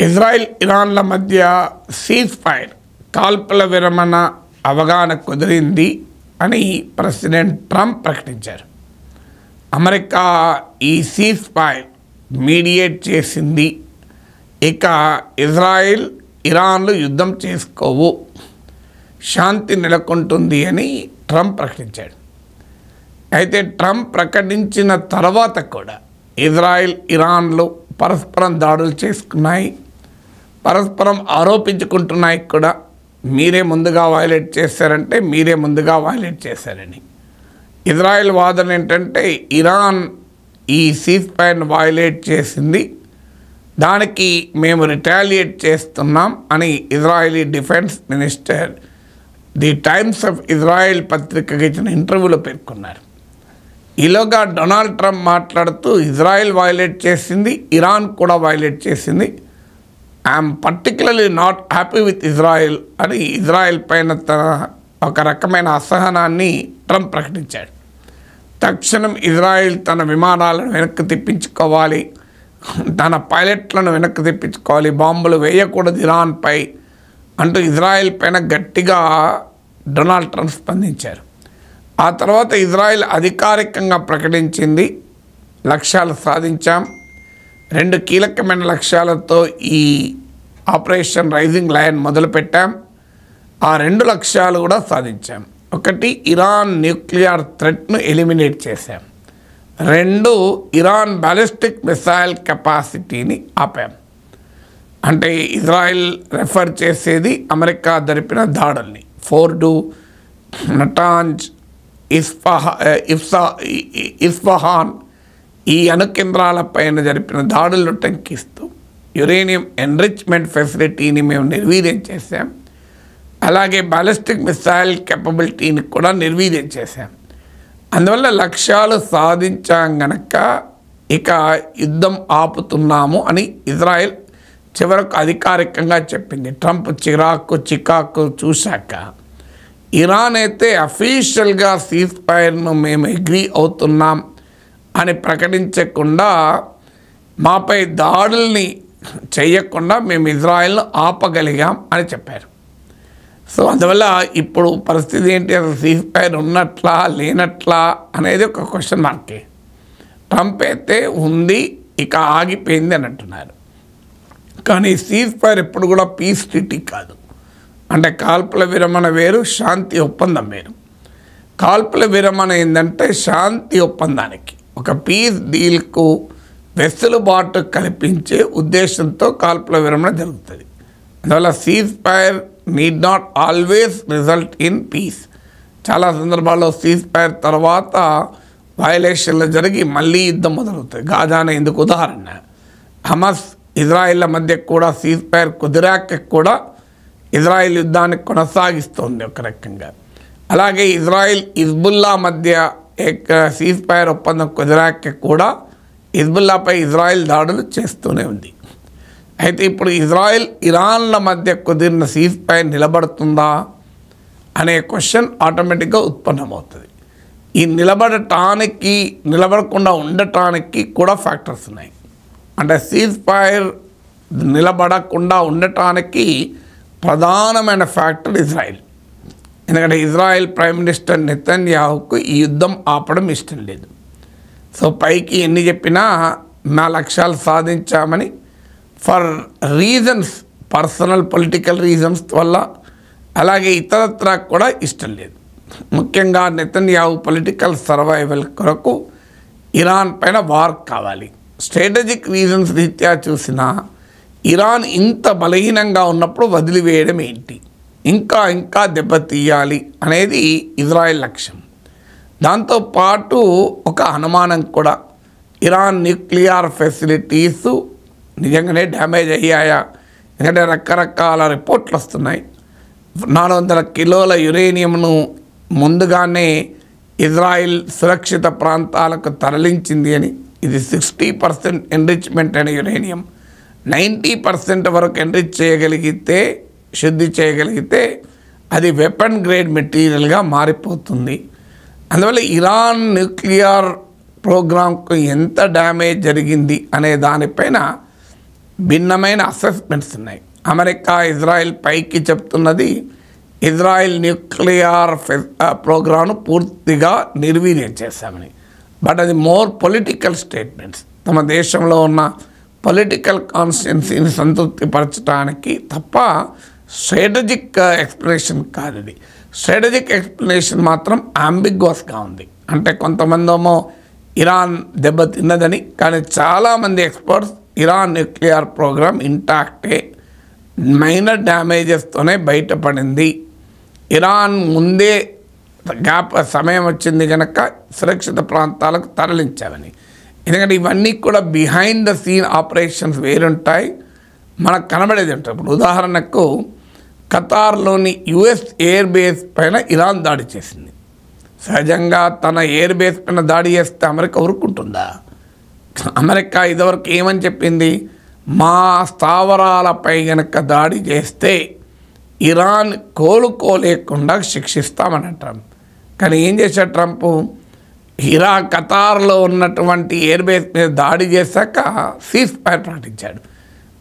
Israel ఇరాన్ల మధ్య cease fire కాల్పుల విరమణ అవగాహన కుదిరింది అని ప్రెసిడెంట్ ట్రంప్ ప్రకటించారు. అమెరికా ఈ సీజ్ ఫైర్ మీడియేట్ చేసింది. ఇక ఇజ్రాయెల్ ఇరాన్లు యుద్ధం చేసుకోవు, శాంతి నెలకొంటుంది అని ట్రంప్ ప్రకటించాడు. అయితే ట్రంప్ ప్రకటించిన తర్వాత కూడా ఇజ్రాయెల్ ఇరాన్లు పరస్పరం దాడులు చేసుకున్నాయి, పరస్పరం ఆరోపించుకుంటున్నాయి కూడా. మీరే ముందుగా వైలేట్ చేశారంటే మీరే ముందుగా వైలేట్ చేశారని. ఇజ్రాయెల్ వాదన ఏంటంటే ఇరాన్ ఈ సీజ్ ఫైర్ను వైలేట్ చేసింది, దానికి మేము రిటాలియేట్ చేస్తున్నాం అని Israeli defence minister the Times of Israel పత్రికకి ఇచ్చిన ఇంటర్వ్యూలో పేర్కొన్నారు. ఈలోగా డొనాల్డ్ ట్రంప్ మాట్లాడుతూ ఇజ్రాయెల్ వైలేట్ చేసింది, ఇరాన్ కూడా వైలేట్ చేసింది, I'm particularly not happy with Israel అని ఇజ్రాయెల్ పైన తన ఒక రకమైన అసహనాన్ని ట్రంప్ ప్రకటించాడు. తక్షణం ఇజ్రాయెల్ తన విమానాలను వెనక్కి తెప్పించుకోవాలి, తన పైలట్లను వెనక్కి తెప్పించుకోవాలి, బాంబులు వేయకూడదు ఇరాన్పై అంటూ ఇజ్రాయెల్ పైన గట్టిగా డొనాల్డ్ ట్రంప్ స్పందించారు. ఆ తర్వాత ఇజ్రాయెల్ అధికారికంగా ప్రకటించింది, లక్ష్యాలు సాధించాం, 2 కీలకమైన లక్ష్యాలతో ఈ ఆపరేషన్ రైజింగ్ లయన్ మొదలుపెట్టాం, ఆ 2 లక్ష్యాలు కూడా సాధించాం. ఒకటి, ఇరాన్ న్యూక్లియర్ థ్రెట్ను ఎలిమినేట్ చేశాం. 2, ఇరాన్ బ్యాలిస్టిక్ మిసైల్ కెపాసిటీని ఆపాం. అంటే ఇజ్రాయెల్ రెఫర్ చేసేది అమెరికా జరిపిన దాడుల్ని, ఫోర్డో, నటాంజ్, ఇస్ఫహాన్ ఈ అణుకేంద్రాలపైన జరిపిన దాడులను టంకిస్తూ యురేనియం ఎన్రిచ్మెంట్ ఫెసిలిటీని మేము నిర్వీర్యం చేశాం. అలాగే బ్యాలిస్టిక్ మిసైల్ కెపబిలిటీని కూడా నిర్వీర్యం చేశాం. అందువల్ల లక్ష్యాలు సాధించాం గనక ఇక యుద్ధం ఆపుతున్నాము అని ఇజ్రాయెల్ చివరకు అధికారికంగా చెప్పింది. ట్రంప్ చికాకు చూశాక ఇరాన్ అయితే అఫీషియల్గా సీజ్ ఫైర్ను మేము అగ్రీ అవుతున్నాం అని ప్రకటించకుండా మాపై దాడుల్ని చేయకుండా మేము ఇజ్రాయెల్ను ఆపగలిగాం అని చెప్పారు. సో అందువల్ల ఇప్పుడు పరిస్థితి ఏంటి, అసలు సీజ్ ఫైర్ ఉన్నట్లా లేనట్లా అనేది ఒక క్వశ్చన్ మార్కే. ట్రంప్ అయితే ఉంది, ఇక ఆగిపోయింది అని అంటున్నారు. కానీ సీజ్ ఫైర్ ఎప్పుడు కూడా పీస్ ట్రీటీ కాదు. అంటే కాల్పుల విరమణ వేరు, శాంతి ఒప్పందం వేరు. కాల్పుల విరమణ ఏంటంటే శాంతి ఒప్పందానికి, ఒక పీస్ డీల్కు వెసులుబాటు కల్పించే ఉద్దేశంతో కాల్పుల విరమణ జరుగుతుంది. అందువల్ల cease fire need not always result in peace. చాలా సందర్భాల్లో సీజ్ ఫైర్ తర్వాత వయలేషన్లు జరిగి మళ్ళీ యుద్ధం మొదలవుతుంది. గాజానే ఇందుకు ఉదాహరణ. హమాస్ ఇజ్రాయిల్ల మధ్య కూడా సీజ్ ఫైర్ కుదిరాక కూడా ఇజ్రాయిల్ యుద్ధాన్ని కొనసాగిస్తోంది ఒక రకంగా. అలాగే ఇజ్రాయిల్ హిజ్బుల్లా మధ్య సీజ్ ఫైర్ ఒప్పందం కుదిరాక కూడా హిజ్బుల్లాపై ఇజ్రాయిల్ దాడులు చేస్తూనే ఉంది. అయితే ఇప్పుడు ఇజ్రాయిల్ ఇరాన్ల మధ్య కుదిరిన సీజ్ ఫైర్ నిలబడుతుందా అనే క్వశ్చన్ ఆటోమేటిక్గా ఉత్పన్నమవుతుంది. ఈ నిలబడకుండా ఉండటానికి కూడా ఫ్యాక్టర్స్ ఉన్నాయి. అంటే సీజ్ ఫైర్ నిలబడకుండా ఉండటానికి ప్రధానమైన ఫ్యాక్టర్ ఇజ్రాయిల్. ఎందుకంటే ఇజ్రాయిల్ ప్రైమ్ మినిస్టర్ నెతన్యాహుకు ఈ యుద్ధం ఆపడం ఇష్టం లేదు. సో పైకి ఎన్ని చెప్పినా మా లక్ష్యాలు సాధించామని for reasons, personal political reasons వల్ల, అలాగే ఇతరత్ర కూడా ఇష్టం లేదు. ముఖ్యంగా నెతన్యాహు పొలిటికల్ సర్వైవల్ కొరకు ఇరాన్ పైన వార్ కావాలి. స్ట్రాటజిక్ రీజన్స్ రీత్యా చూసినా ఇరాన్ ఇంత బలహీనంగా ఉన్నప్పుడు వదిలివేయడం ఏంటి, ఇంకా దెబ్బతీయాలి అనేది ఇజ్రాయెల్ లక్ష్యం. దాంతోపాటు ఒక అనుమానం కూడా, ఇరాన్ న్యూక్లియర్ ఫెసిలిటీస్ నిజంగానే డ్యామేజ్ అయ్యాయా? ఎందుకంటే రకరకాల రిపోర్ట్లు వస్తున్నాయి. 400 కిలోల యురేనియంను ముందుగానే ఇజ్రాయిల్ సురక్షిత ప్రాంతాలకు తరలించింది అని. ఇది 60% ఎన్రిచ్మెంట్ అయిన యురేనియం. 90% వరకు ఎన్రిచ్ చేయగలిగితే, శుద్ధి చేయగలిగితే అది వెపన్ గ్రేడ్ మెటీరియల్గా మారిపోతుంది. అందువల్ల ఇరాన్ న్యూక్లియర్ ప్రోగ్రాంకు ఎంత డ్యామేజ్ జరిగింది అనే దానిపైన భిన్నమైన అసెస్మెంట్స్ ఉన్నాయి. అమెరికా ఇజ్రాయెల్ పైకి చెప్తున్నది ఇజ్రాయెల్ న్యూక్లియర్ ప్రోగ్రామ్ను పూర్తిగా నిర్వీర్యం చేశామని. బట్ అది మోర్ పొలిటికల్ స్టేట్మెంట్స్, తమ దేశంలో ఉన్న పొలిటికల్ కాన్స్టిట్యున్సీని సంతృప్తిపరచడానికి తప్ప స్ట్రాటజిక్ ఎక్స్ప్లెనేషన్ కాదు. ఇది స్ట్రాటజిక్ ఎక్స్ప్లెనేషన్ మాత్రం అంబిగ్వస్గా ఉంది. అంటే కొంతమందేమో ఇరాన్ దెబ్బతిన్నదని, కానీ చాలామంది ఎక్స్పర్ట్స్ ఇరాన్ న్యూక్లియర్ ప్రోగ్రామ్ ఇంటాక్టే, మైనర్ డ్యామేజెస్తోనే బయటపడింది. ఇరాన్ ముందే సమయం వచ్చింది కనుక సురక్షిత ప్రాంతాలకు తరలించామని. ఎందుకంటే ఇవన్నీ కూడా బిహైండ్ ద సీన్ ఆపరేషన్స్ వేరుంటాయి, మనకు కనబడేది ఉంటాయి. ఇప్పుడు ఉదాహరణకు ఖతార్లోని యుఎస్ ఎయిర్ బేస్ పైన ఇరాన్ దాడి చేసింది. సహజంగా తన ఎయిర్ బేస్ పైన దాడి చేస్తే అమెరికా ఊరుకుంటుందా? అమెరికా ఇదివరకు ఏమని చెప్పింది, మా స్థావరాలపై గనక దాడి చేస్తే ఇరాన్ కోలుకోలేకుండా శిక్షిస్తామని ట్రంప్. కానీ ఏం చేశాడు ట్రంప్, ఖతార్లో ఉన్నటువంటి ఎయిర్ బేస్ మీద దాడి చేశాక సీజ్ ఫైర్ ప్రకటించాడు.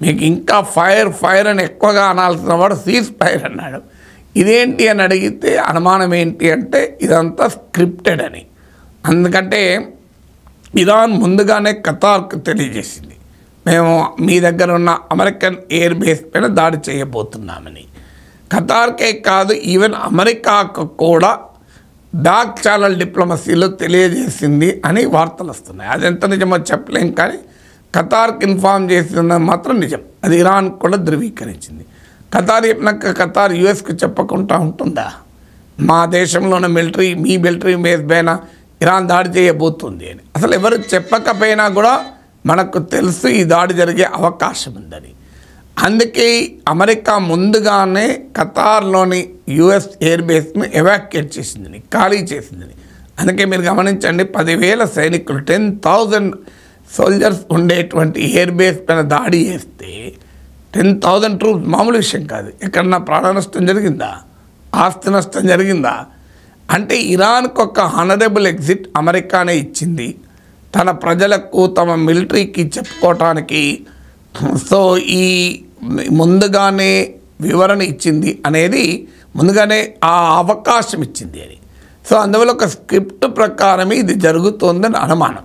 మీకు ఇంకా ఫైర్ అని ఎక్కువగా అనాల్సిన వాడు సీజ్ ఫైర్ అన్నాడు. ఇదేంటి అని అడిగితే అనుమానం ఏంటి అంటే ఇదంతా స్క్రిప్టెడ్ అని. అందుకంటే ఇరాన్ ముందుగానే ఖతార్కు తెలియజేసింది, మేము మీ దగ్గర ఉన్న అమెరికన్ ఎయిర్ బేస్ పైన దాడి చేయబోతున్నామని. ఖతార్కే కాదు, ఈవెన్ అమెరికాకు కూడా బ్యాక్ ఛానల్ డిప్లొమసీలో తెలియజేసింది అని వార్తలు వస్తున్నాయి. అది ఎంత నిజమో చెప్పలేం, కానీ ఖతార్కి ఇన్ఫార్మ్ చేసిందని మాత్రం నిజం. అది ఇరాన్ కూడా ధృవీకరించింది. ఖతార్ చెప్పినాక ఖతార్ యుఎస్కి చెప్పకుండా ఉంటుందా? మా దేశంలోని మీ మిలిటరీ బేస్ పైన ఇరాన్ దాడి చేయబోతుంది అని అసలు ఎవరు చెప్పకపోయినా కూడా మనకు తెలుసు ఈ దాడి జరిగే అవకాశం ఉందని. అందుకే అమెరికా ముందుగానే ఖతార్లోని యుఎస్ ఎయిర్ బేస్ను ఎవాక్యుయేట్ చేసిందని, ఖాళీ చేసిందని. అందుకే మీరు గమనించండి, 10,000 సైనికులు 10,000 సోల్జర్స్ ఉండేటువంటి ఎయిర్ బేస్ పైన దాడి చేస్తే 10,000 ట్రూప్స్ మామూలు విషయం కాదు. ఎక్కడన్నా ప్రాణ నష్టం జరిగిందా? ఆస్తి నష్టం జరిగిందా? అంటే ఇరాన్కు ఒక హానరబుల్ ఎగ్జిట్ అమెరికానే ఇచ్చింది, తన ప్రజలకు తమ మిలిటరీకి చెప్పుకోవటానికి. సో ఈ ముందుగానే వివరణ ఇచ్చింది అనేది, ముందుగానే ఆ అవకాశం ఇచ్చింది అని. సో అందువల్ల ఒక స్క్రిప్ట్ ప్రకారమే ఇది జరుగుతోందని అనుమానం.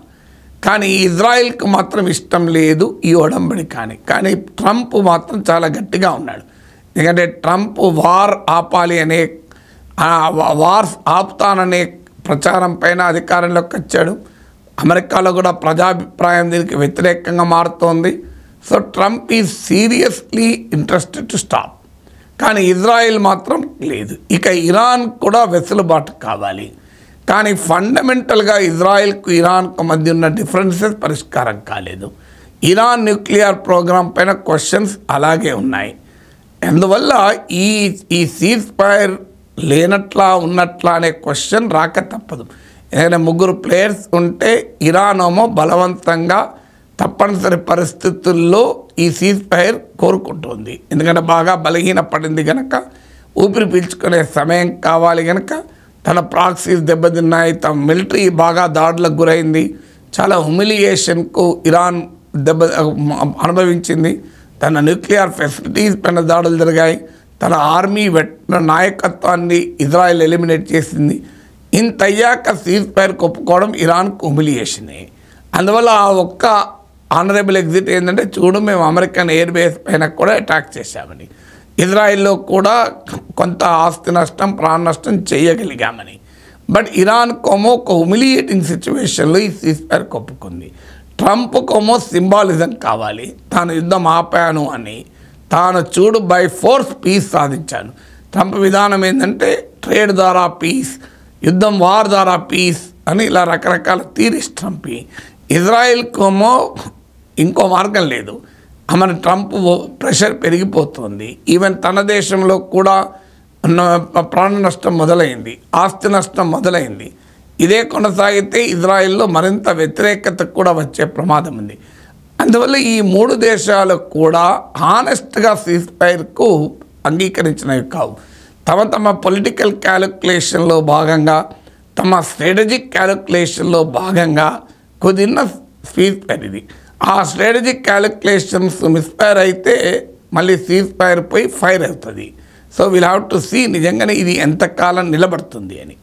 కానీ ఇజ్రాయెల్కి మాత్రం ఇష్టం లేదు ఈ ఒడంబడిక అని. కానీ ట్రంప్ మాత్రం చాలా గట్టిగా ఉన్నాడు. ఎందుకంటే ట్రంప్ వార్ ఆపాలి అనే, వార్స్ ఆపుతాననే ప్రచారం పైన అధికారంలోకి వచ్చాడు. అమెరికాలో కూడా ప్రజాభిప్రాయం దీనికి వ్యతిరేకంగా మారుతోంది. So Trump is seriously interested to stop. కానీ ఇజ్రాయెల్ మాత్రం లేదు. ఇక ఇరాన్ కూడా వెసులుబాటు కావాలి. కానీ ఫండమెంటల్గా ఇజ్రాయెల్కు ఇరాన్కు మధ్య ఉన్న డిఫరెన్సెస్ పరిష్కారం కాలేదు. ఇరాన్ న్యూక్లియర్ ప్రోగ్రాం పైన క్వశ్చన్స్ అలాగే ఉన్నాయి. అందువల్ల ఈ సీజ్ ఫైర్ లేనట్లా ఉన్నట్లా అనే క్వశ్చన్ రాక తప్పదు. ఎందుకంటే 3 ప్లేయర్స్ ఉంటే ఇరాన్ ఏమో బలవంతంగా తప్పనిసరి పరిస్థితుల్లో ఈ సీజ్ ఫైర్ కోరుకుంటుంది. ఎందుకంటే బాగా బలహీన పడింది కనుక, ఊపిరి పీల్చుకునే సమయం కావాలి కనుక, తన ప్రాక్సీస్ దెబ్బతిన్నాయి, తమ మిలిటరీ బాగా దాడులకు గురైంది, చాలా హ్యూమిలియేషన్కు ఇరాన్ అనుభవించింది, తన న్యూక్లియర్ ఫెసిలిటీస్ పైన దాడులు జరిగాయి, తన ఆర్మీ నాయకత్వాన్ని ఇజ్రాయెల్ ఎలిమినేట్ చేసింది. ఇంత అయ్యాక సీజ్ ఫైర్కి ఒప్పుకోవడం ఇరాన్కు హ్యూమిలియేషనే. అందువల్ల ఆ ఒక్క ఆనరబుల్ ఎగ్జిట్ ఏంటంటే, చూడు మేము అమెరికన్ ఎయిర్ బేస్ పైన కూడా అటాక్ చేశామని, ఇజ్రాయెల్లో కూడా కొంత ఆస్తి నష్టం ప్రాణ నష్టం చేయగలిగామని. బట్ ఇరాన్కోమో ఒక హ్యూమిలియేటింగ్ సిచ్యువేషన్లో ఈ సీజ్ ఫైర్కి ఒప్పుకుంది. ట్రంప్కోమో సింబాలిజం కావాలి, తాను యుద్ధం ఆపాను అని, తాను చూడు బై ఫోర్స్ పీస్ సాధించాను. ట్రంప్ విధానం ఏంటంటే ట్రేడ్ ద్వారా పీస్, యుద్ధం వార్ ద్వారా పీస్ అని ఇలా రకరకాల థీరీస్ ట్రంప్. ఇజ్రాయెల్కేమో ఇంకో మార్గం లేదు, మన ట్రంప్ ప్రెషర్ పెరిగిపోతుంది. ఈవెన్ తన దేశంలో కూడా ప్రాణ నష్టం మొదలైంది, ఆస్తి నష్టం మొదలైంది. ఇదే కొనసాగితే ఇజ్రాయెల్లో మరింత వ్యతిరేకత కూడా వచ్చే ప్రమాదం ఉంది. అందువల్ల ఈ 3 దేశాలు కూడా హానెస్ట్గా సీజ్ ఫైర్కు అంగీకరించినవి కావు. తమ పొలిటికల్ క్యాలిక్యులేషన్లో భాగంగా, తమ స్ట్రాటజిక్ క్యాలిక్యులేషన్లో భాగంగా కుదిరిన సీజ్ ఫైర్ ఇది. ఆ స్ట్రాటజిక్ క్యాలిక్యులేషన్స్ మిస్ఫైర్ అయితే మళ్ళీ సీజ్ ఫైర్ పోయి ఫైర్ అవుతుంది. So will have to see నిజంగానే ఇది ఎంతకాలం నిలబడుతుంది అని.